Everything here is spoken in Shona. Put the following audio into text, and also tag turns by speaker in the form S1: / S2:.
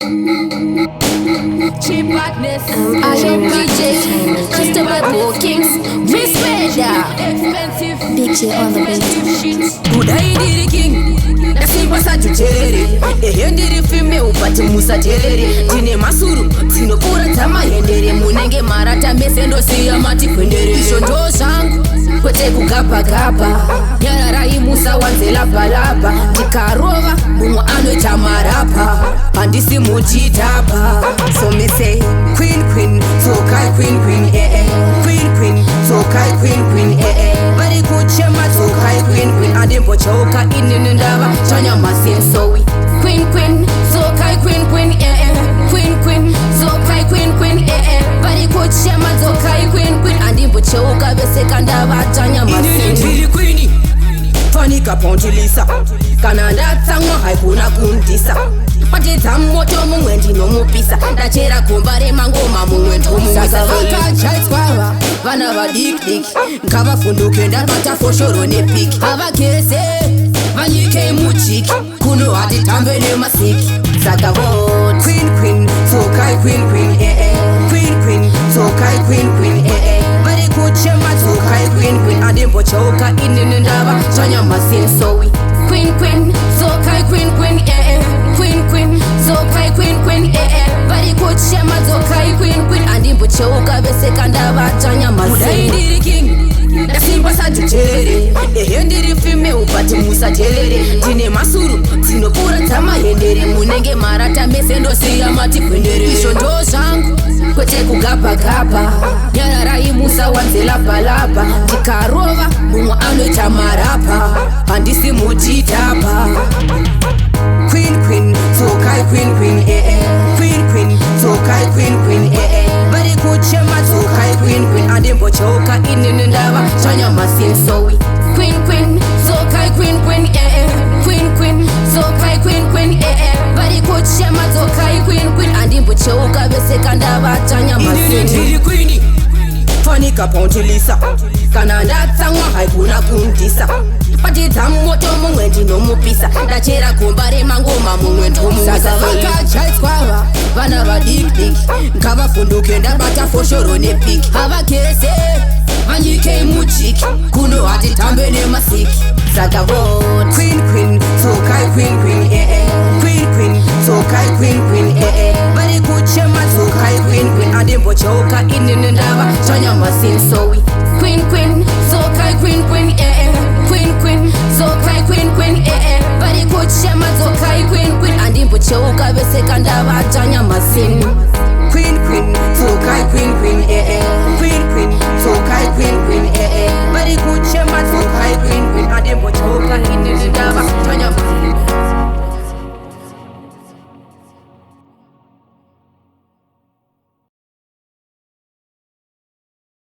S1: Cheap badness, cheap DJ, customer bookings, Miss Weda, expensive,
S2: Big J on the beat.
S1: shit. Udaidiri king, nasimba sajuterere, ehendiri fime upati musaterere. Tine masuru, tinopura tamahendere, munenge marata mesendo siya mati kwendere. Isho ndo zangu, kwete kugapa, nyararai musa wanze lapa, tikarova, mumwa anoita marapa, handisi muchitapa. So me say, queen, so kai queen, queen, so kai queen, bari kuchema so kai queen, adembo choka inini ndava, chanya masin so we. Queen, so kai queen, queen, so kai queen, bari kuchema so kai queen, adembo choka beseka ndava, chanya masin. Inini queenie, fanika pontilisa, kananda tangwa haikuna kuntisa. Patita moto mumwe ndinomupisa, ndachera kumbare mangoma mumwe ndomupisa. Vakachaitswava vana vadiki ngavafunduke ndabata foshoro nepiki. Havakese vanyike muchiki kuno hatitambe nemasiki. Saka vote queen, so kai queen, queen, so kai queen, bari kuchema so kai queen, adembo choka inini ndava chanya masin so we. Queen, so kai queen, queen, so kai queen, bari kuchema so kai queen, andimbo choka beseka ndava chanya masin. Udaidiri king, nasimba sajuterere, ehendiri fime upati musaterere. Tine masuru, tinopura tamahendere, munenge marata mesendo siya mati kwendere. Isho ndo zangu, kwete kugapa, nyararai musa wanze lapa, tikarova, mumwa anoita marapa, handisi muchitapa. Queen, so kai queen, queen, so kai queen, bari kuchema so kai queen, adembo choka inini ndava, chanya masin so we. Queen, so kai queen, queen, so kai queen, bari kuchema so kai queen, adembo choka beseka ndava, chanya masin. Inini queenie, fanika pontilisa, kananda tangwa haikuna kuntisa. Patita moto mumwe ndinomupisa, ndachera kumbare mangoma mumwe ndomupisa. Vakachaitswava vana vadiki ngavafunduke ndabata foshoro nepiki. Havakese vanyike muchiki kuno hatitambe nemasiki. Saka vote queen, so kai queen, queen, so kai queen, bari kuchema so kai queen, adembo choka inini ndava chanya masin so we. Queen, so kai queen, queen, so kai queen, bari kuchema so kai queen, andimbo choka beseka ndava chanya masin.